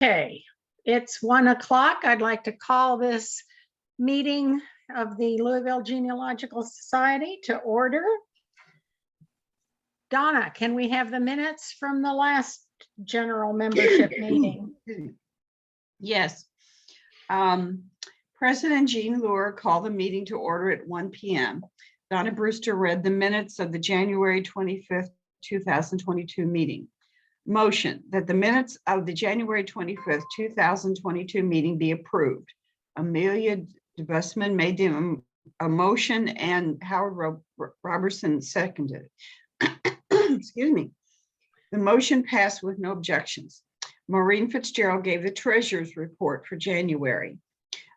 Okay, it's 1 o'clock. I'd like to call this meeting of the Louisville Genealogical Society to order. Donna, can we have the minutes from the last general membership meeting? Yes. President Jean Luer called the meeting to order at 1 p.m. Donna Brewster read the minutes of the January 25th, 2022 meeting. Motion that the minutes of the January 25th, 2022 meeting be approved. Amelia DeBusman made a motion and Howard Robertson seconded. Excuse me. The motion passed with no objections. Maureen Fitzgerald gave the treasurer's report for January.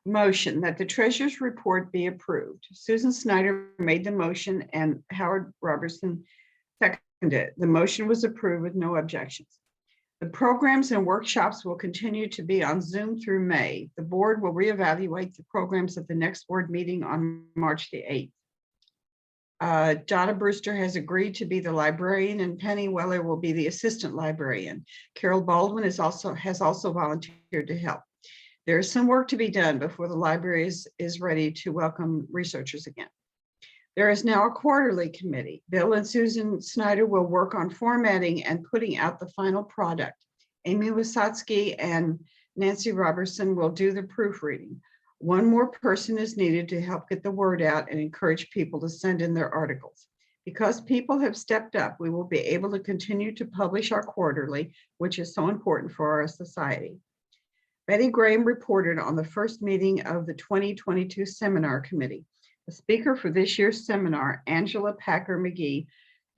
Motion that the treasurer's report be approved. Susan Snyder made the motion and Howard Robertson seconded. The motion was approved with no objections. The programs and workshops will continue to be on Zoom through May. The board will reevaluate the programs at the next board meeting on March the 8th. Donna Brewster has agreed to be the librarian and Penny Weller will be the assistant librarian. Carol Baldwin has also volunteered to help. There is some work to be done before the library is ready to welcome researchers again. There is now a quarterly committee. Bill and Susan Snyder will work on formatting and putting out the final product. Amy Wasatsky and Nancy Robertson will do the proofreading. One more person is needed to help get the word out and encourage people to send in their articles. Because people have stepped up, we will be able to continue to publish our quarterly, which is so important for our society. Betty Graham reported on the first meeting of the 2022 seminar committee. The speaker for this year's seminar, Angela Packer McGee,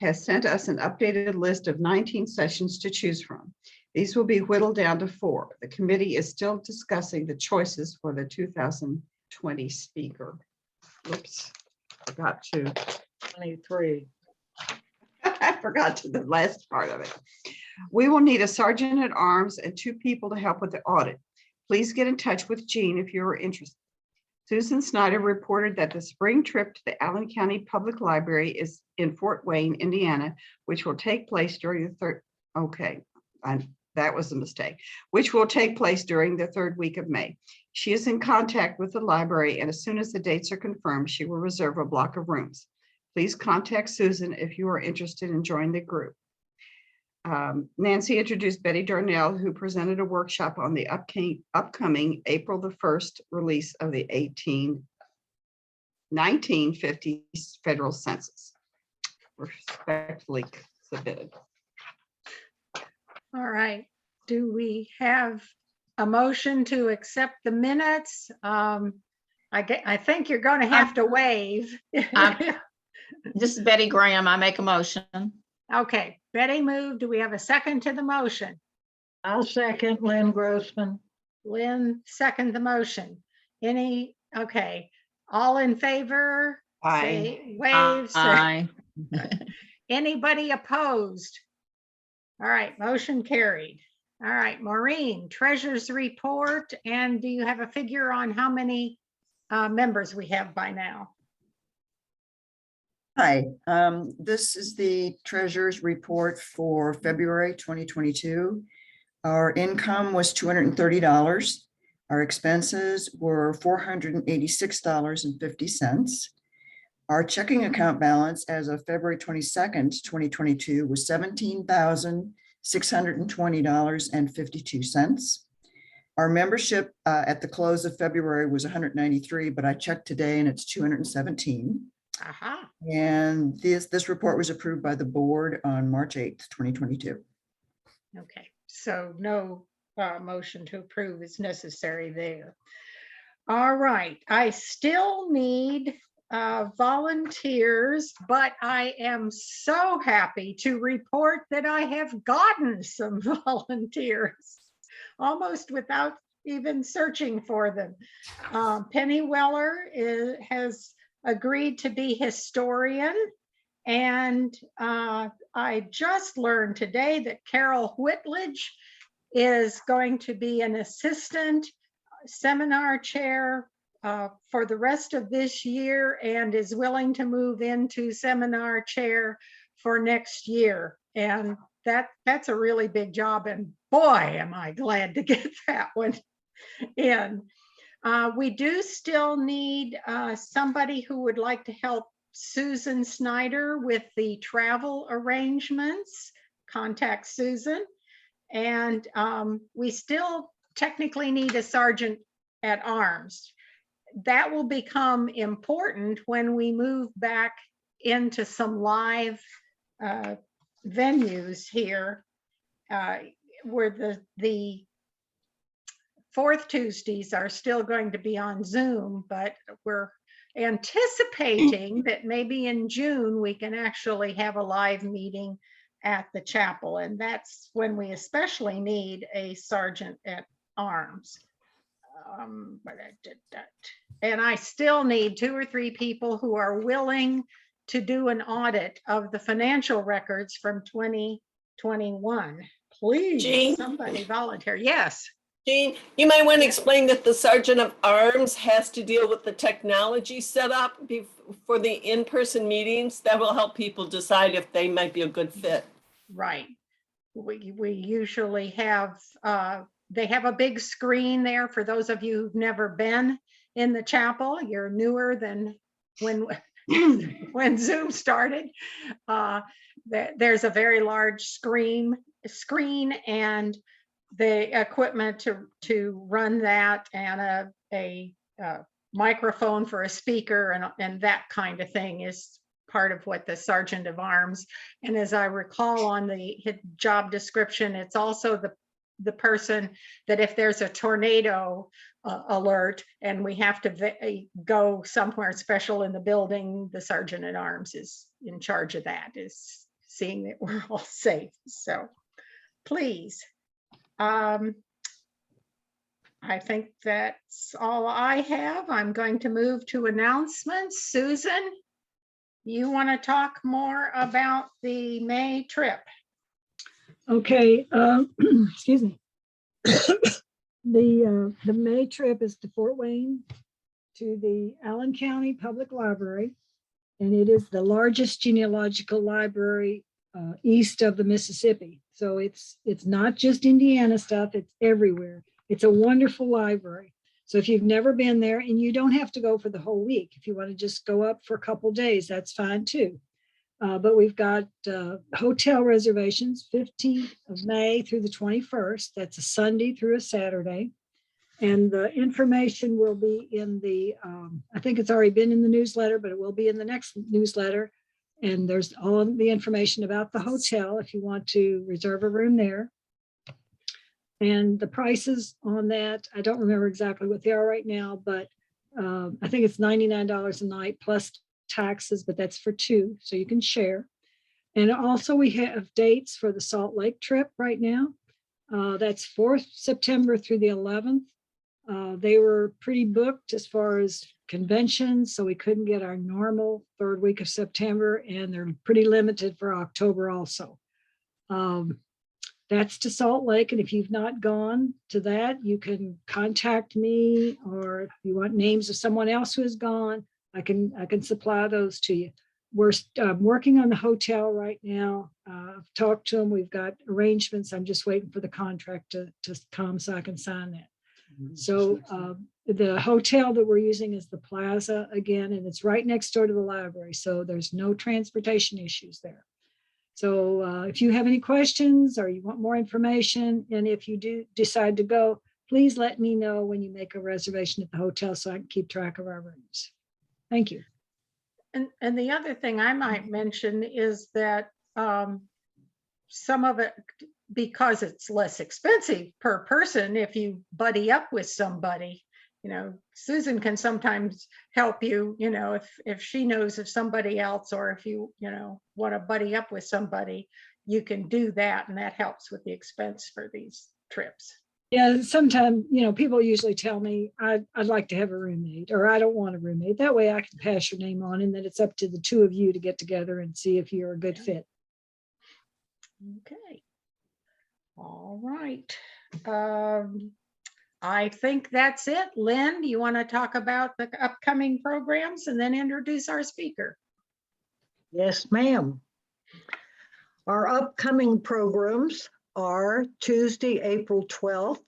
has sent us an updated list of 19 sessions to choose from. These will be whittled down to 4. The committee is still discussing the choices for the 2020 speaker. Oops, forgot to. 23. I forgot to the last part of it. We will need a sergeant at arms and 2 people to help with the audit. Please get in touch with Jean if you are interested. Susan Snyder reported that the spring trip to the Allen County Public Library is in Fort Wayne, Indiana, which will take place during the third, that was a mistake, which will take place during the 3rd week of May. She is in contact with the library, and as soon as the dates are confirmed, she will reserve a block of rooms. Please contact Susan if you are interested in joining the group. Nancy introduced Betty Darnell, who presented a workshop on the upcoming April the 1st release of the 1950 federal census. Respectfully submitted. All right. Do we have a motion to accept the minutes? I think you're going to have to waive. This is Betty Graham. I make a motion. Okay, Betty moved. Do we have a second to the motion? I'll second. Lynn Grossman. Lynn, second the motion. Okay, all in favor? Aye. Say wave. Aye. Anybody opposed? All right, motion carried. All right, Maureen, treasurer's report. And do you have a figure on how many members we have by now? Hi, this is the treasurer's report for February 2022. Our income was $230. Our expenses were $486.50. Our checking account balance as of February 22nd, 2022 was $17,620.52. Our membership at the close of February was 193, but I checked today and it's 217. Aha. And this report was approved by the board on March 8th, 2022. Okay, so no motion to approve is necessary there. All right, I still need volunteers, but I am so happy to report that I have gotten some volunteers almost without even searching for them. Penny Weller has agreed to be historian, and I just learned today that Carol Whitledge is going to be an assistant seminar chair for the rest of this year and is willing to move into seminar chair for next year. And that's a really big job, and boy, am I glad to get that one in. We do still need somebody who would like to help Susan Snyder with the travel arrangements. Contact Susan. And we still technically need a sergeant at arms. That will become important when we move back into some live venues here, where the fourth Tuesdays are still going to be on Zoom, but we're anticipating that maybe in June we can actually have a live meeting at the chapel, and that's when we especially need a sergeant at arms. But I did that. And I still need 2 or 3 people who are willing to do an audit of the financial records from 2021. Please, Jean? somebody volunteer. Yes. Jean, you might want to explain that the Sergeant of Arms has to deal with the technology setup for the in-person meetings. That will help people decide if they might be a good fit. Right. We usually have, they have a big screen there for those of you who've never been in the chapel. You're newer than when when Zoom started. There's a very large screen and the equipment to run that, and a microphone for a speaker and that kind of thing is part of what the Sergeant of Arms. And as I recall on the job description, it's also the person that if there's a tornado alert and we have to go somewhere special in the building, the Sergeant at Arms is in charge of that, is seeing that we're all safe. So please. I think that's all I have. I'm going to move to announcements. Susan, you want to talk more about the May trip? Okay, excuse me. The May trip is to Fort Wayne, to the Allen County Public Library, and it is the largest genealogical library east of the Mississippi. So it's not just Indiana stuff, it's everywhere. It's a wonderful library. So if you've never been there, and you don't have to go for the whole week, if you want to just go up for a couple days, that's fine too. But we've got hotel reservations, 15th of May through the 21st. That's a Sunday through a Saturday. And the information will be in the, I think it's already been in the newsletter, but it will be in the next newsletter. And there's all of the information about the hotel if you want to reserve a room there. And the prices on that, I don't remember exactly what they are right now, but I think it's $99 a night plus taxes, but that's for 2, so you can share. And also we have dates for the Salt Lake trip right now. That's 4th September through the 11th. They were pretty booked as far as conventions, so we couldn't get our normal 3rd week of September, and they're pretty limited for October also. That's to Salt Lake, and if you've not gone to that, you can contact me, or if you want names of someone else who has gone, I can supply those to you. We're working on the hotel right now. I've talked to them. We've got arrangements. I'm just waiting for the contract to come so I can sign that. So the hotel that we're using is the Plaza again, and it's right next door to the library. So there's no transportation issues there. So if you have any questions or you want more information, and if you do decide to go, please let me know when you make a reservation at the hotel so I can keep track of our rooms. Thank you. And the other thing I might mention is that some of it, because it's less expensive per person, if you buddy up with somebody, Susan can sometimes help you, if she knows of somebody else, or if you, want to buddy up with somebody, you can do that. And that helps with the expense for these trips. Yeah, sometimes, people usually tell me I'd like to have a roommate, or I don't want a roommate. That way I can pass your name on, and then it's up to the 2 of you to get together and see if you're a good fit. Okay. All right. I think that's it. Lynn, do you want to talk about the upcoming programs and then introduce our speaker? Yes, ma'am. Our upcoming programs are Tuesday, April 12th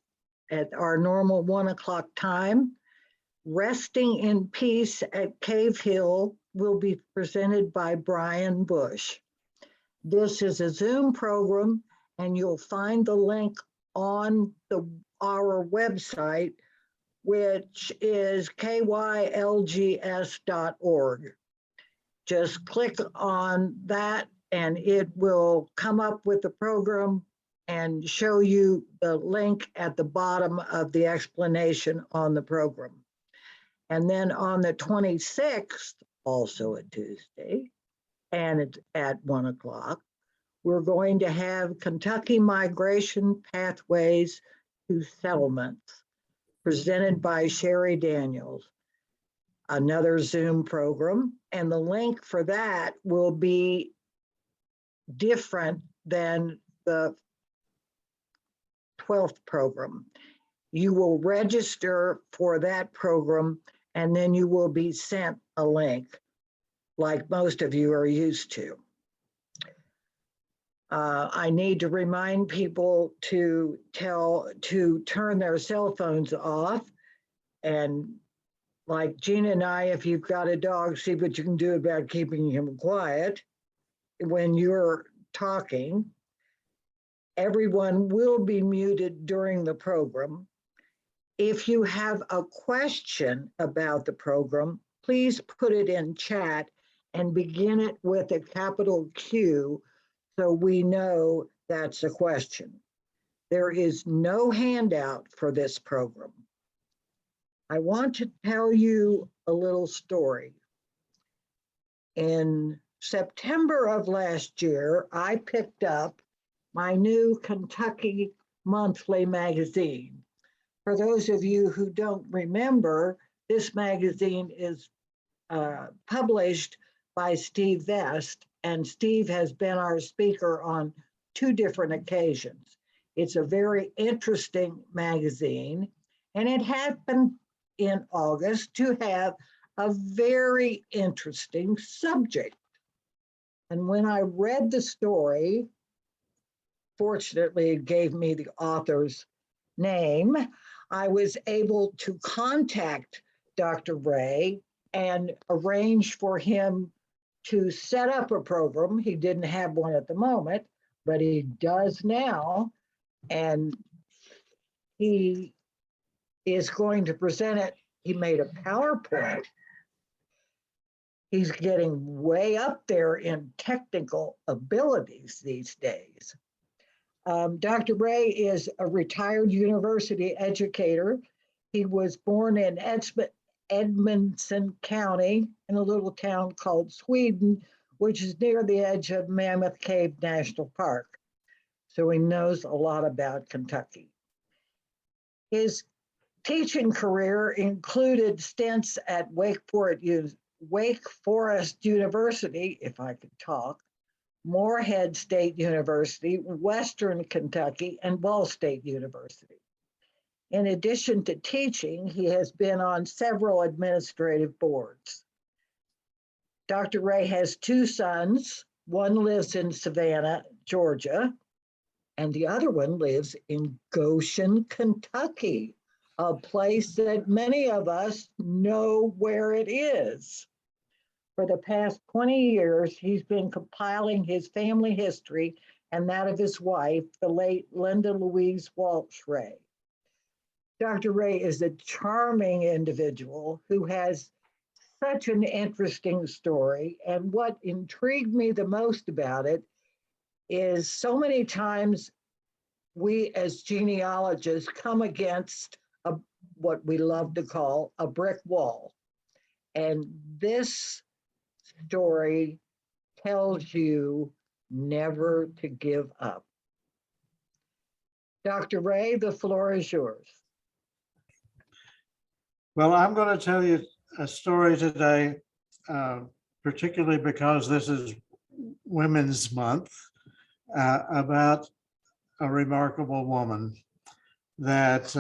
at our normal 1 o'clock time. Resting in Peace at Cave Hill will be presented by Brian Bush. This is a Zoom program, and you'll find the link on our website, which is kylgs.org. Just click on that and it will come up with the program and show you the link at the bottom of the explanation on the program. And then on the 26th, also a Tuesday, and it's at 1 o'clock, we're going to have Kentucky Migration Pathways to Settlements, presented by Sherry Daniels, another Zoom program. And the link for that will be different than the 12th program. You will register for that program, and then you will be sent a link like most of you are used to. I need to remind people to turn their cell phones off. And like Gina and I, if you've got a dog, see what you can do about keeping him quiet when you're talking. Everyone will be muted during the program. If you have a question about the program, please put it in chat and begin it with a capital Q so we know that's a question. There is no handout for this program. I want to tell you a little story. In September of last year, I picked up my new Kentucky monthly magazine. For those of you who don't remember, this magazine is published by Steve Vest, and Steve has been our speaker on 2 different occasions. It's a very interesting magazine, and it happened in August to have a very interesting subject. And when I read the story, fortunately, it gave me the author's name. I was able to contact Dr. Ray and arrange for him to set up a program. He didn't have one at the moment, but he does now. And he is going to present it. He made a PowerPoint. He's getting way up there in technical abilities these days. Dr. Ray is a retired university educator. He was born in Edmonson County in a little town called Sweden, which is near the edge of Mammoth Cave National Park. So he knows a lot about Kentucky. His teaching career included stints at Wake Forest University, if I could talk, Morehead State University, Western Kentucky, and Ball State University. In addition to teaching, he has been on several administrative boards. Dr. Ray has 2 sons. One lives in Savannah, Georgia, and the other one lives in Goshen, Kentucky, a place that many of us know where it is. For the past 20 years, he's been compiling his family history and that of his wife, the late Linda Louise Walsh Ray. Dr. Ray is a charming individual who has such an interesting story. And what intrigued me the most about it is so many times we as genealogists come against what we love to call a brick wall. And this story tells you never to give up. Dr. Ray, the floor is yours. Well, I'm going to tell you a story today, particularly because this is Women's Month, about a remarkable woman that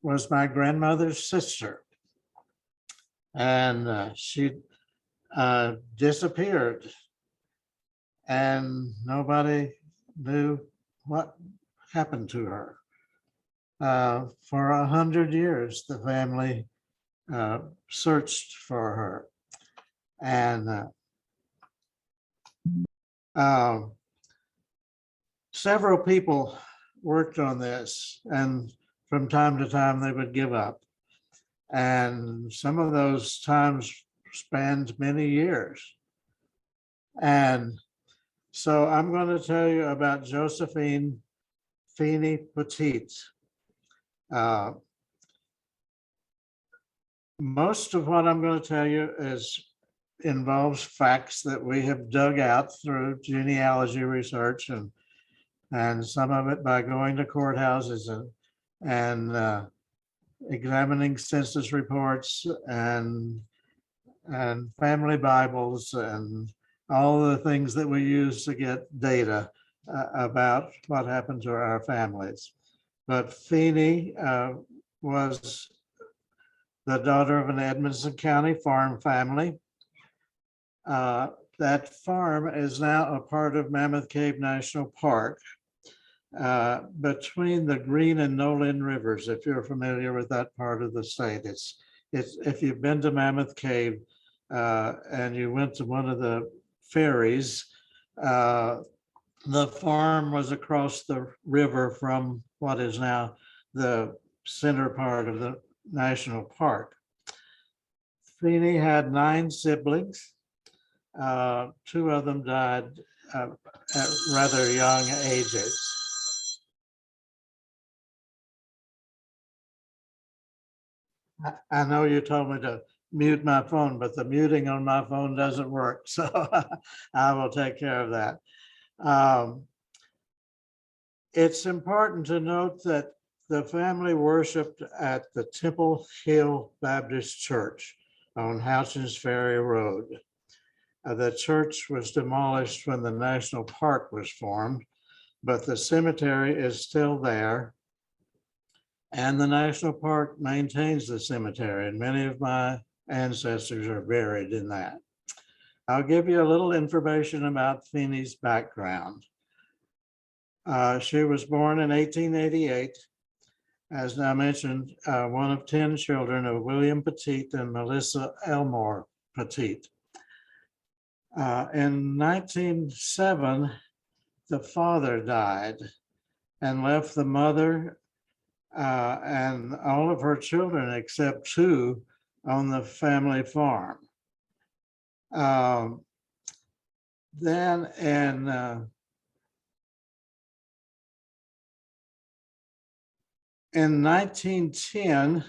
was my grandmother's sister. And she disappeared and nobody knew what happened to her. For 100 years, the family searched for her. And several people worked on this, and from time to time they would give up. And some of those times spanned many years. And so I'm going to tell you about Josephine Poteet. Most of what I'm going to tell you involves facts that we have dug out through genealogy research, and some of it by going to courthouses and examining census reports and family Bibles and all the things that we use to get data about what happened to our families. But Feeney was the daughter of an Edmonson County farm family. That farm is now a part of Mammoth Cave National Park, between the Green and Nolin rivers, if you're familiar with that part of the state. It's if you've been to Mammoth Cave and you went to one of the ferries, the farm was across the river from what is now the center part of the national park. Feeney had 9 siblings. 2 of them died at rather young ages. I know you told me to mute my phone, but the muting on my phone doesn't work, so I will take care of that. It's important to note that the family worshiped at the Temple Hill Baptist Church on Houchins Ferry Road. The church was demolished when the national park was formed, but the cemetery is still there. And the national park maintains the cemetery, and many of my ancestors are buried in that. I'll give you a little information about Feeney's background. She was born in 1888. As I mentioned, one of 10 children of William Poteet and Melissa Elmore Poteet. In 1907, the father died and left the mother and all of her children except 2 on the family farm. Then in 1910,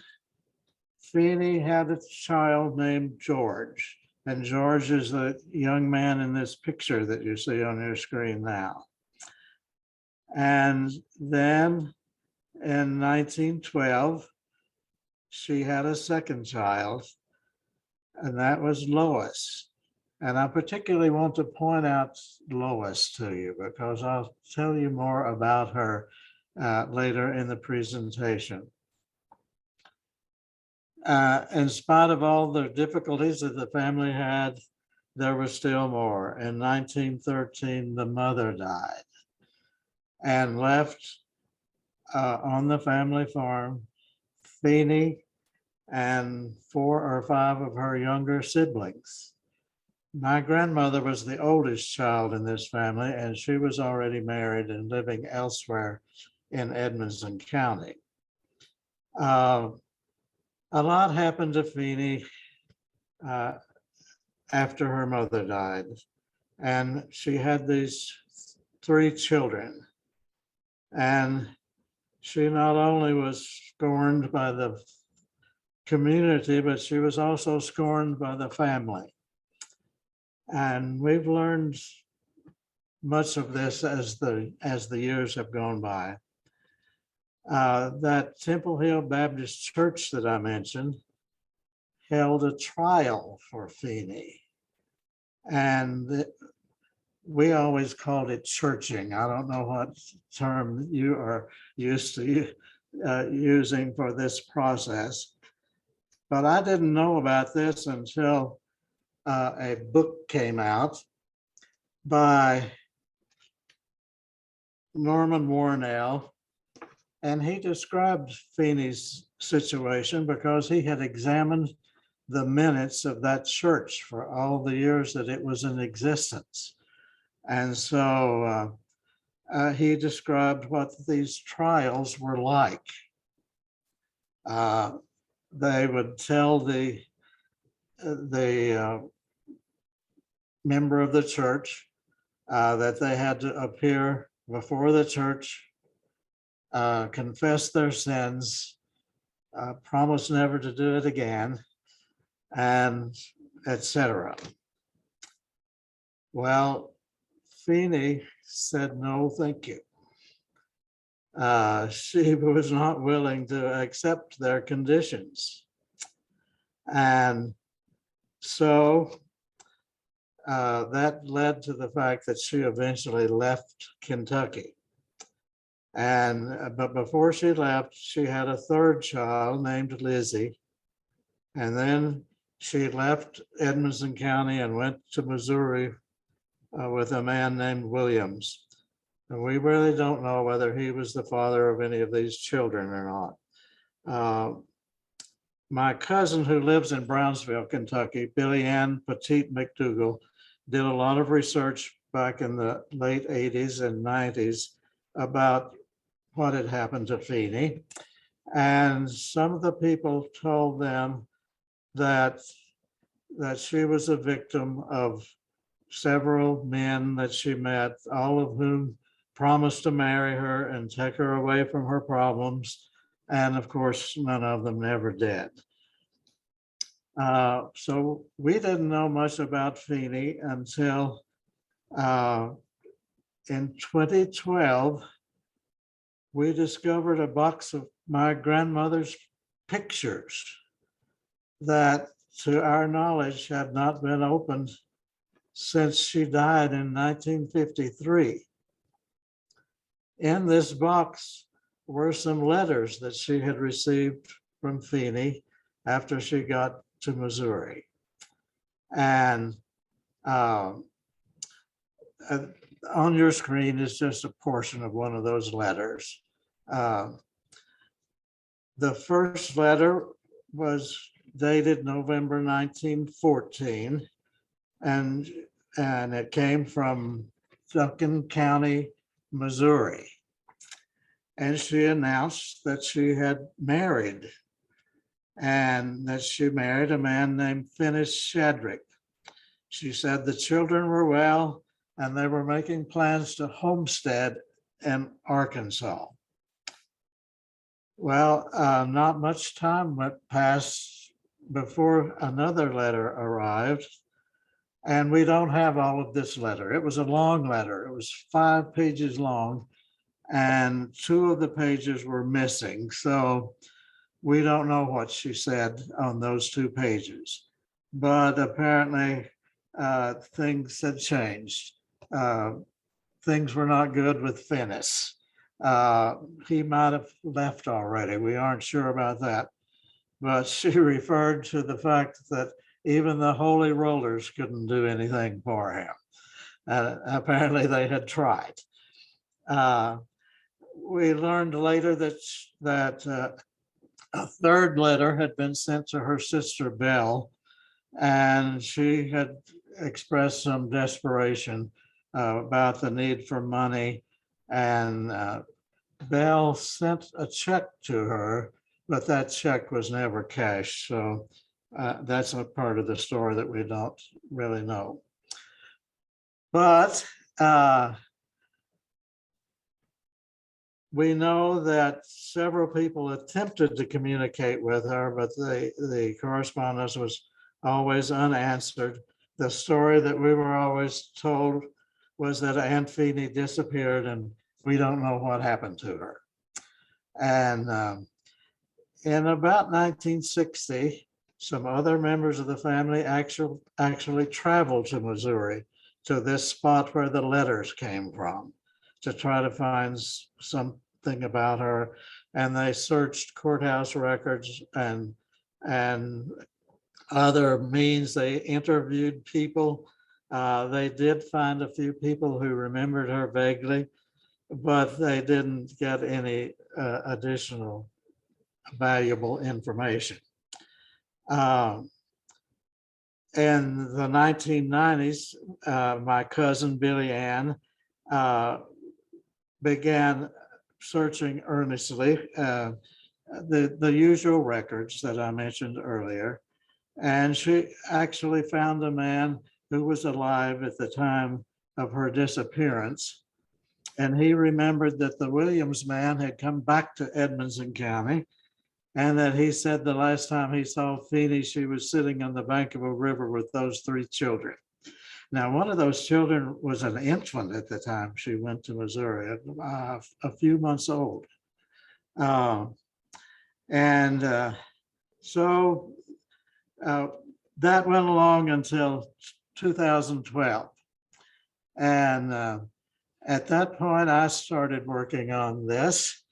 Feeney had a child named George, and George is the young man in this picture that you see on your screen now. And then in 1912, she had a second child, and that was Lois. And I particularly want to point out Lois to you because I'll tell you more about her later in the presentation. In spite of all the difficulties that the family had, there was still more. In 1913, the mother died and left on the family farm Feeney and 4 or 5 of her younger siblings. My grandmother was the oldest child in this family, and she was already married and living elsewhere in Edmonson County. A lot happened to Feeney after her mother died, and she had these 3 children. And she not only was scorned by the community, but she was also scorned by the family. And we've learned much of this as the years have gone by. That Temple Hill Baptist Church that I mentioned held a trial for Feeney. And we always called it churching. I don't know what term you are used to using for this process, but I didn't know about this until a book came out by Norman Warnell, and he described Feeney's situation because he had examined the minutes of that church for all the years that it was in existence. And so he described what these trials were like. They would tell the member of the church that they had to appear before the church, confess their sins, promise never to do it again, and etc. Well, Feeney said, no, thank you. She was not willing to accept their conditions. And so that led to the fact that she eventually left Kentucky. But before she left, she had a third child named Lizzie. And then she left Edmonson County and went to Missouri with a man named Williams. And we really don't know whether he was the father of any of these children or not. My cousin who lives in Brownsville, Kentucky, Billy Ann Poteet McDougall, did a lot of research back in the late 80s and 90s about what had happened to Feeney. And some of the people told them that she was a victim of several men that she met, all of whom promised to marry her and take her away from her problems. And of course, none of them never did. So we didn't know much about Feeney until in 2012, we discovered a box of my grandmother's pictures that, to our knowledge, had not been opened since she died in 1953. In this box were some letters that she had received from Feeney after she got to Missouri. And on your screen is just a portion of one of those letters. The first letter was dated November 1914, and it came from Duncan County, Missouri. And she announced that she had married, and that she married a man named Finis Shadrick. She said the children were well and they were making plans to homestead in Arkansas. Well, not much time went past before another letter arrived, and we don't have all of this letter. It was a long letter. It was 5 pages long, and 2 of the pages were missing. So we don't know what she said on those 2 pages, but apparently things had changed. Things were not good with Finis. He might have left already. We aren't sure about that. But she referred to the fact that even the holy rollers couldn't do anything for him. Apparently they had tried. We learned later that a third letter had been sent to her sister Belle, and she had expressed some desperation about the need for money. And Belle sent a check to her, but that check was never cashed. So that's a part of the story that we don't really know. But we know that several people attempted to communicate with her, but the correspondence was always unanswered. The story that we were always told was that Aunt Feeney disappeared and we don't know what happened to her. And in about 1960, some other members of the family actually traveled to Missouri, to this spot where the letters came from, to try to find something about her. And they searched courthouse records and other means. They interviewed people They did find a few people who remembered her vaguely, but they didn't get any additional valuable information. In the 1990s, my cousin Billy Ann began searching earnestly the usual records that I mentioned earlier. And she actually found a man who was alive at the time of her disappearance. And he remembered that the Williams man had come back to Edmonson County, and that he said the last time he saw Feeney, she was sitting on the bank of a river with those 3 children. Now, one of those children was an infant at the time she went to Missouri, a few months old. So that went along until 2012. And at that point, I started working on this.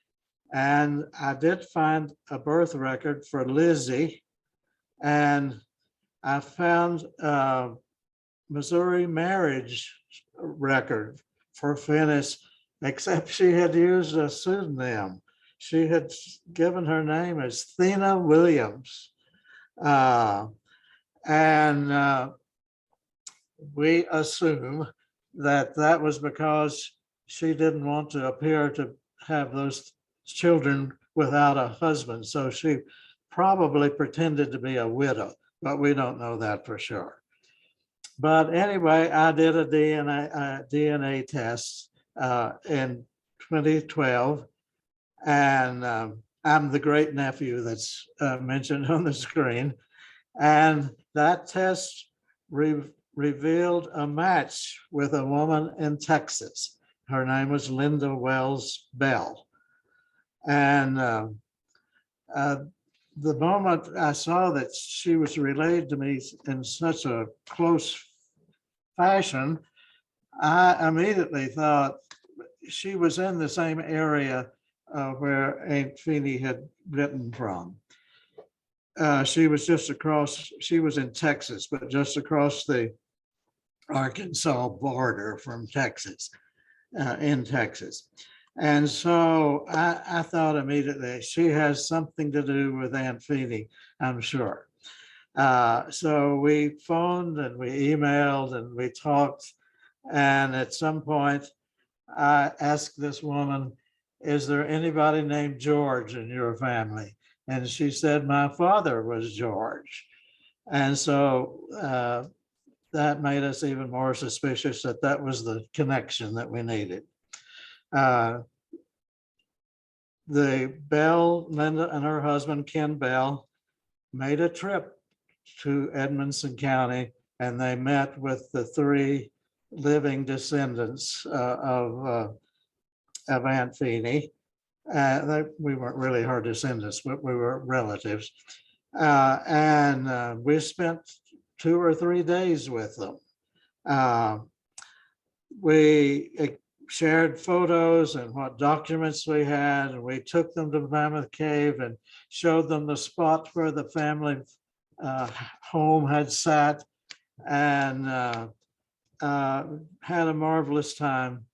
And I did find a birth record for Lizzie. And I found a Missouri marriage record for Phyllis, except she had used a pseudonym. She had given her name as Thena Williams. We assume that that was because she didn't want to appear to have those children without a husband. So she probably pretended to be a widow, but we don't know that for sure. But anyway, I did a DNA test in 2012, and I'm the great nephew that's mentioned on the screen. And that test revealed a match with a woman in Texas. Her name was Linda Wells Bell. And the moment I saw that she was related to me in such a close fashion, I immediately thought she was in the same area where Aunt Feeney had written from. She was just across, she was in Texas, but just across the Arkansas border from Texas, in Texas. And so I thought immediately, she has something to do with Aunt Feeney, I'm sure. So we phoned and we emailed and we talked. And at some point, I asked this woman, is there anybody named George in your family? And she said, my father was George. And so that made us even more suspicious that that was the connection that we needed. The Bell, Linda and her husband, Ken Bell, made a trip to Edmonson County, and they met with the 3 living descendants of Aunt Feeney. We weren't really her descendants, but we were relatives. And we spent 2 or 3 days with them. We shared photos and what documents we had, and we took them to Mammoth Cave and showed them the spot where the family home had sat, and had a marvelous time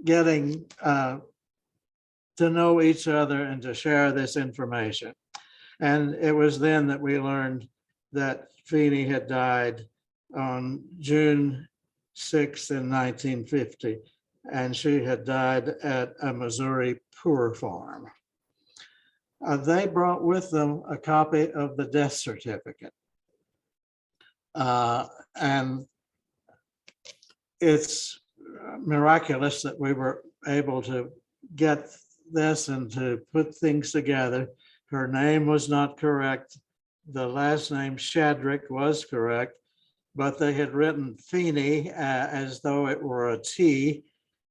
getting to know each other and to share this information. And it was then that we learned that Feeney had died on June 6th in 1950, and she had died at a Missouri poor farm. They brought with them a copy of the death certificate. And it's miraculous that we were able to get this and to put things together. Her name was not correct. The last name Shadrick was correct, but they had written Feeney as though it were a T.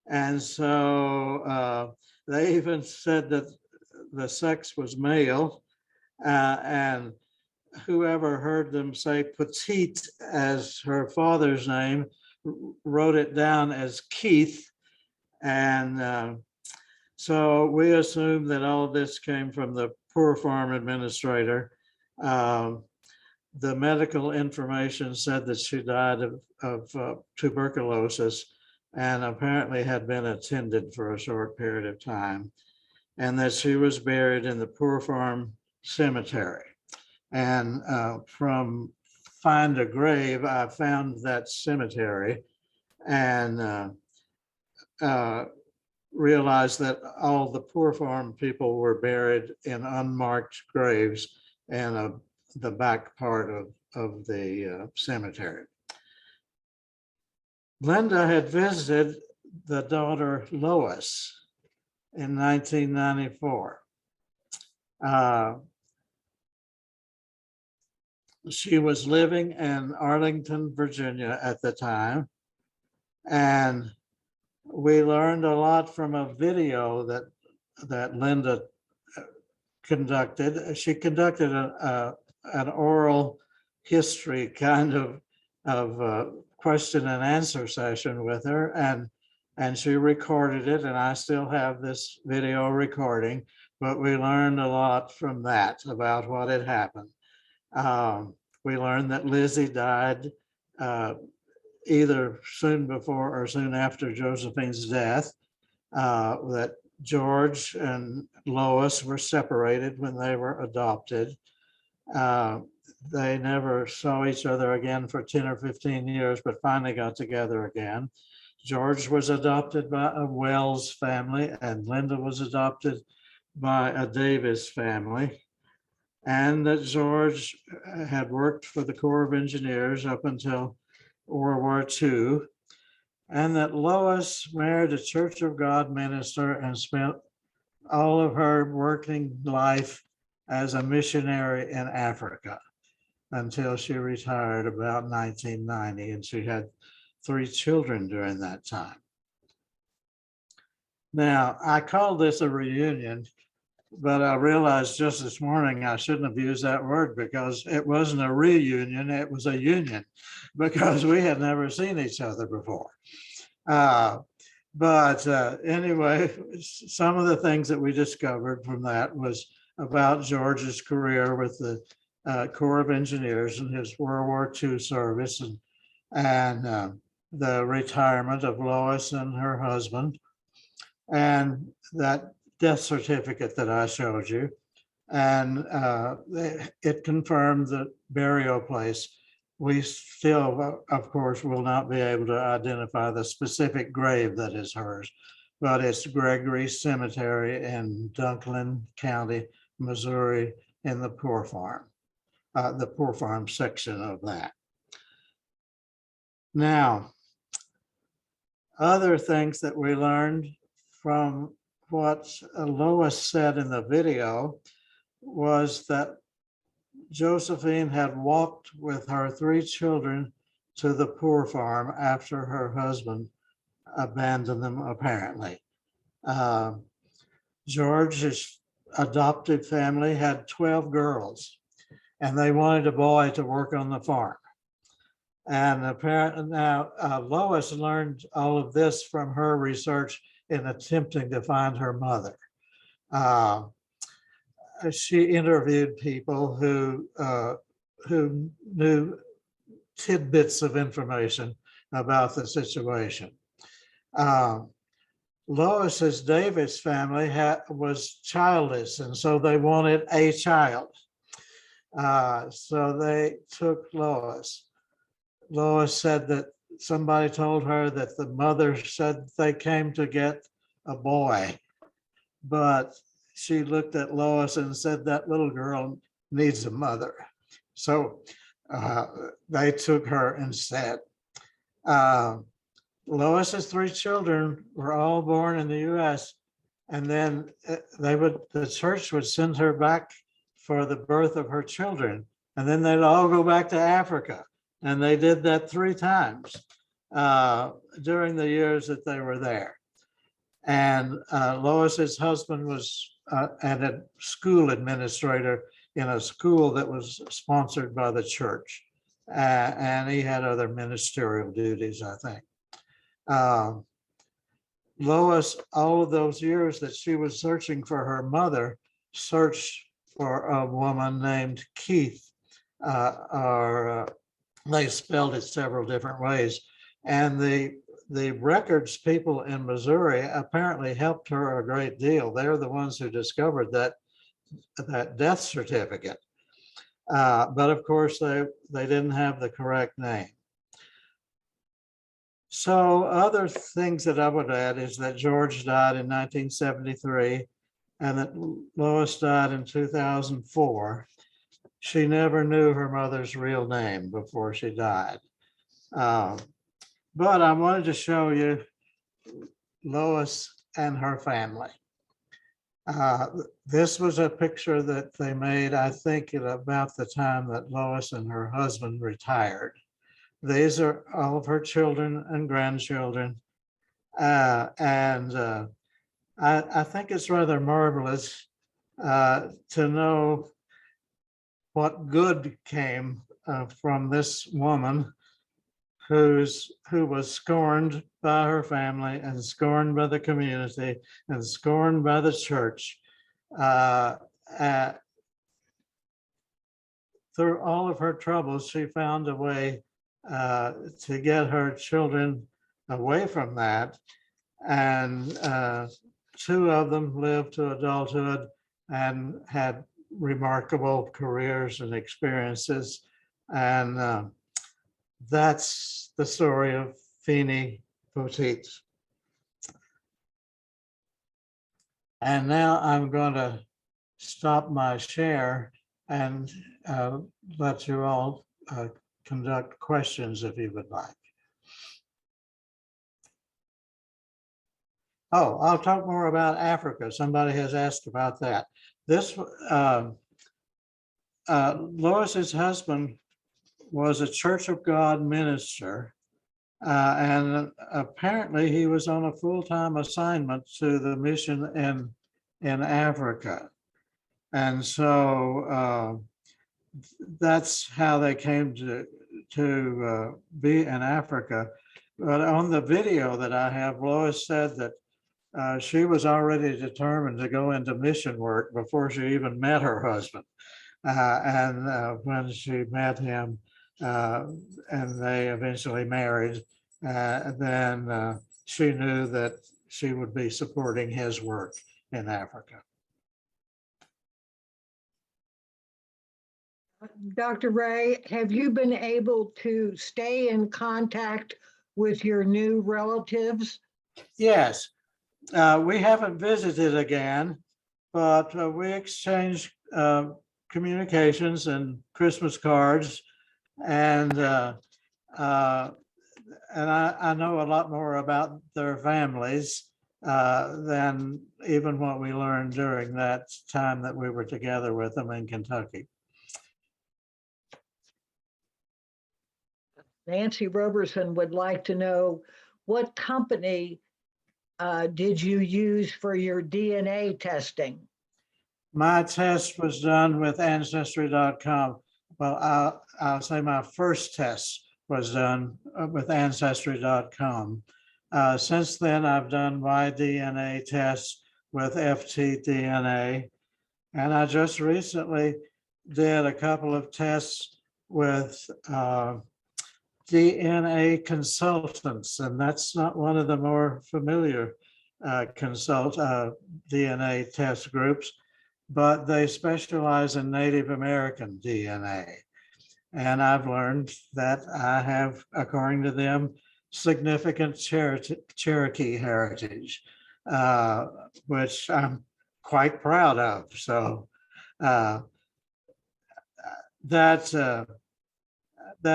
And so they even said that the sex was male, and whoever heard them say Poteet as her father's name wrote it down as Keith. And so we assume that all of this came from the poor farm administrator. the medical information said that she died of tuberculosis and apparently had been attended for a short period of time, and that she was buried in the Poor Farm Cemetery. And from Find a Grave, I found that cemetery and realized that all the Poor Farm people were buried in unmarked graves in the back part of the cemetery. Linda had visited the daughter Lois in 1994. She was living in Arlington, Virginia at the time, and we learned a lot from a video that Linda conducted. She conducted an oral history kind of question and answer session with her, and she recorded it, and I still have this video recording, but we learned a lot from that about what had happened. We learned that Lizzie died either soon before or soon after Josephine's death, that George and Lois were separated when they were adopted. They never saw each other again for 10 or 15 years, but finally got together again. George was adopted by a Wells family, and Linda was adopted by a Davis family. And that George had worked for the Corps of Engineers up until World War II, and that Lois married a Church of God minister and spent all of her working life as a missionary in Africa until she retired about 1990, and she had 3 children during that time. Now, I call this a reunion, but I realized just this morning I shouldn't have used that word, because it wasn't a reunion, it was a union, because we had never seen each other before. But anyway, some of the things that we discovered from that was about George's career with the Corps of Engineers and his World War II service, and the retirement of Lois and her husband, and that death certificate that I showed you. And it confirmed the burial place. We still, of course, will not be able to identify the specific grave that is hers, but it's Gregory Cemetery in Dunklin County, Missouri, in the Poor Farm section of that. Now, other things that we learned from what Lois said in the video was that Josephine had walked with her 3 children to the Poor Farm after her husband abandoned them, apparently. George's adopted family had 12 girls, and they wanted a boy to work on the farm. And apparently now Lois learned all of this from her research in attempting to find her mother. She interviewed people who knew tidbits of information about the situation. Lois's Davis family was childless, and so they wanted a child. So they took Lois. Lois said that somebody told her that the mother said they came to get a boy, but she looked at Lois and said that little girl needs a mother. So they took her instead. Lois's 3 children were all born in the US, and then the church would send her back for the birth of her children, and then they'd all go back to Africa. And they did that 3 times during the years that they were there. And Lois's husband was a school administrator in a school that was sponsored by the church. And he had other ministerial duties, I think. Lois, all of those years that she was searching for her mother, searched for a woman named Keith, are they spelled it several different ways. And the records people in Missouri apparently helped her a great deal. They're the ones who discovered that death certificate. But of course, they didn't have the correct name. So other things that I would add is that George died in 1973 and that Lois died in 2004. She never knew her mother's real name before she died. But I wanted to show you Lois and her family. This was a picture that they made, I think, at about the time that Lois and her husband retired. These are all of her children and grandchildren. I think it's rather marvelous to know what good came from this woman who was scorned by her family and scorned by the community and scorned by the church. Through all of her troubles, she found a way to get her children away from that. And two of them lived to adulthood and had remarkable careers and experiences. And that's the story of Josephine Poteet. And now I'm going to stop my share and let you all conduct questions if you would like. Oh, I'll talk more about Africa. Somebody has asked about that. This Lois's husband was a Church of God minister, and apparently he was on a full-time assignment to the mission in Africa. And so that's how they came to be in Africa. But on the video that I have, Lois said that she was already determined to go into mission work before she even met her husband. And when she met him and they eventually married, then she knew that she would be supporting his work in Africa. Dr. Ray, have you been able to stay in contact with your new relatives? Yes, we haven't visited again, but we exchanged communications and Christmas cards, and I know a lot more about their families than even what we learned during that time that we were together with them in Kentucky. Nancy Roberson would like to know, what company did you use for your DNA testing? My test was done with Ancestry.com. Well, I'll say my first test was done with Ancestry.com. Since then, I've done my DNA tests with FTDNA, and I just recently did a couple of tests with DNA consultants, and that's not one of the more familiar DNA test groups, but they specialize in Native American DNA. And I've learned that I have, according to them, significant Cherokee heritage, which I'm quite proud of. So that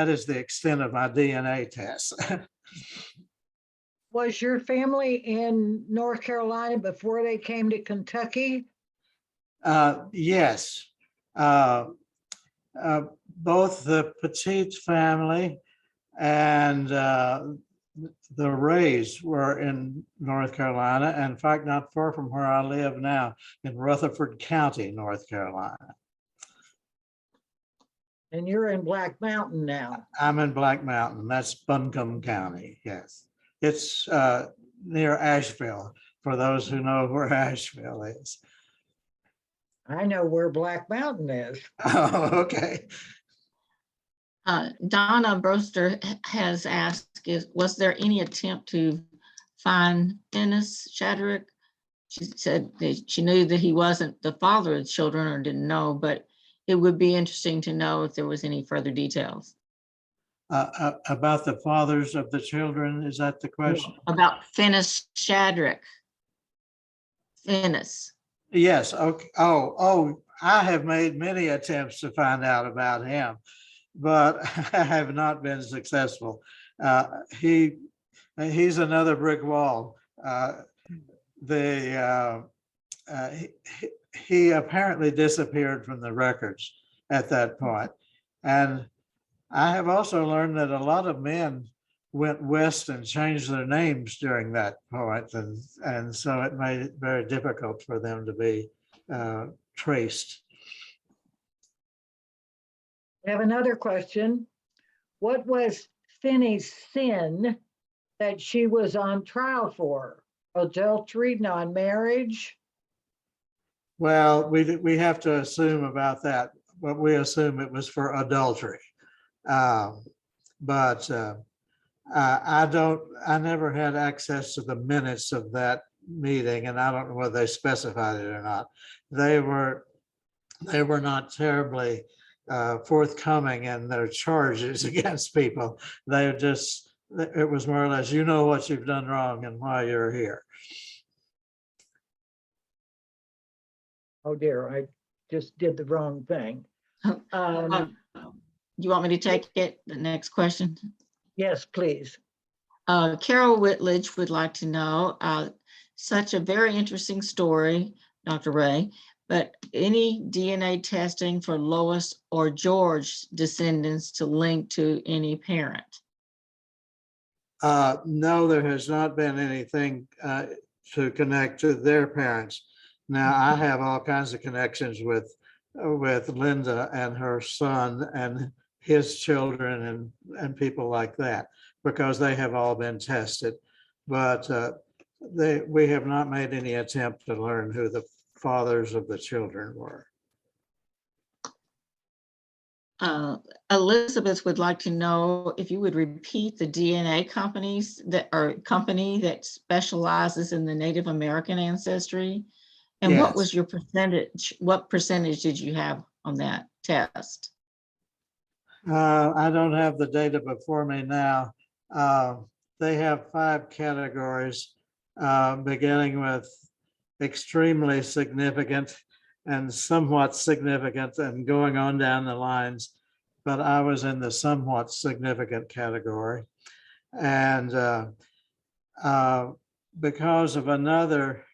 is the extent of my DNA test. Was your family in North Carolina before they came to Kentucky? Yes. Both the Poteet family and the Rays were in North Carolina. And in fact, not far from where I live now, in Rutherford County, North Carolina. And you're in Black Mountain now. I'm in Black Mountain. That's Buncombe County. Yes. It's near Asheville, for those who know where Asheville is. I know where Black Mountain is. Oh, okay. Donna Brewster has asked, was there any attempt to find Dennis Shadrack? She said that she knew that he wasn't the father of the children or didn't know, but it would be interesting to know if there was any further details. About the fathers of the children, is that the question? About Finis Shadrack. Finis. Yes, okay. Oh, I have made many attempts to find out about him, but I have not been successful. He's another brick wall. He apparently disappeared from the records at that point. And I have also learned that a lot of men went west and changed their names during that point. And so it made it very difficult for them to be traced. I have another question. What was Finney's sin that she was on trial for? Adultery, non-marriage? Well, we have to assume about that, but we assume it was for adultery. But I never had access to the minutes of that meeting, and I don't know whether they specified it or not. They were not terribly forthcoming in their charges against people. It was more or less, you know what you've done wrong and why you're here. Oh dear, I just did the wrong thing. You want me to take it? The next question. Yes, please. Carol Whitledge would like to know, such a very interesting story, Dr. Ray, but any DNA testing for Lois or George descendants to link to any parent? No, there has not been anything to connect to their parents. Now, I have all kinds of connections with Linda and her son and his children and people like that, because they have all been tested. But we have not made any attempt to learn who the fathers of the children were. Elizabeth would like to know if you would repeat the DNA companies company that specializes in the Native American ancestry. And what was your percentage? What percentage did you have on that test? I don't have the data before me now. They have 5 categories, beginning with extremely significant and somewhat significant and going on down the lines. But I was in the somewhat significant category. And because of another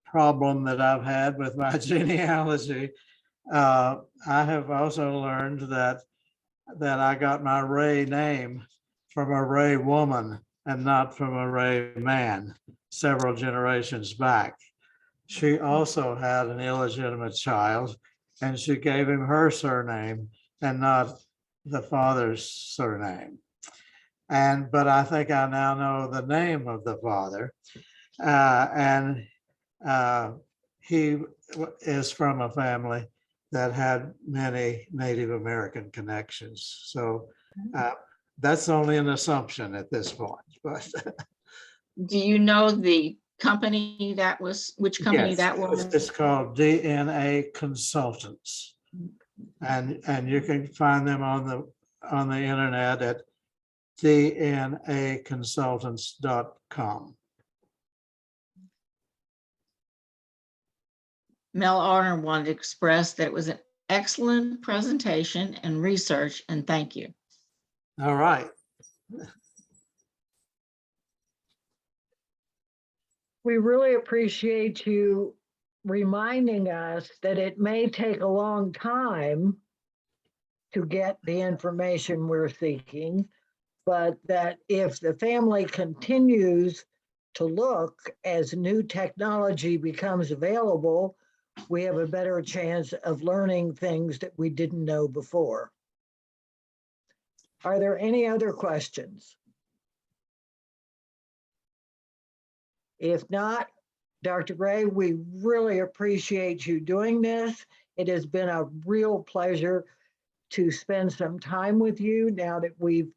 problem that I've had with my genealogy, I have also learned that I got my Ray name from a Ray woman and not from a Ray man several generations back. She also had an illegitimate child, and she gave him her surname and not the father's surname. But I think I now know the name of the father, and he is from a family that had many Native American connections. So that's only an assumption at this point. But do you know the company that was, which company that was? It's called DNA Consultants, and you can find them on the internet at dnaconsultants.com. Mel Arner wanted to express that it was an excellent presentation and research, and thank you. All right. We really appreciate you reminding us that it may take a long time to get the information we're seeking, but that if the family continues to look as new technology becomes available, we have a better chance of learning things that we didn't know before. Are there any other questions? If not, Dr. Gray, we really appreciate you doing this. It has been a real pleasure to spend some time with you. Now that we've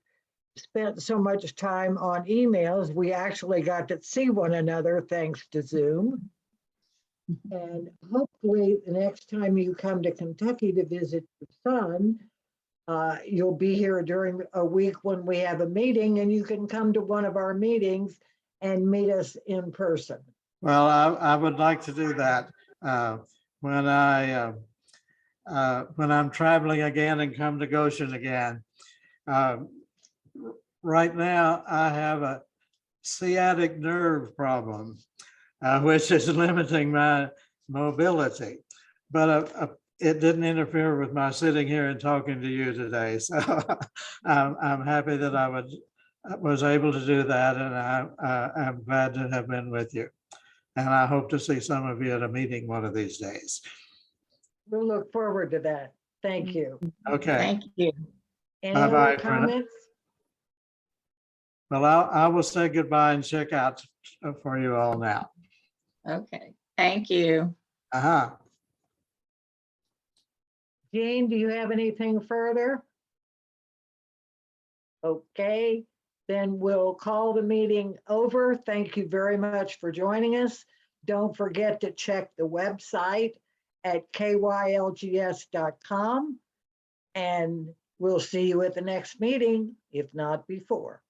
spent so much time on emails, we actually got to see one another thanks to Zoom. And hopefully the next time you come to Kentucky to visit your son, you'll be here during a week when we have a meeting, and you can come to one of our meetings and meet us in person. Well, I would like to do that when I'm traveling again and come to Goshen again. Right now, I have a sciatic nerve problem, which is limiting my mobility. But it didn't interfere with my sitting here and talking to you today. So I'm happy that I was able to do that, and I'm glad to have been with you. And I hope to see some of you at a meeting one of these days. We'll look forward to that. Thank you. Okay. Thank you. Any Bye-bye, other Brenna. comments? Well, I will say goodbye and check out for you all now. Okay, thank you. Uh-huh. Jean, do you have anything further? Okay, then we'll call the meeting over. Thank you very much for joining us. Don't forget to check the website at kylgs.com, and we'll see you at the next meeting, if not before.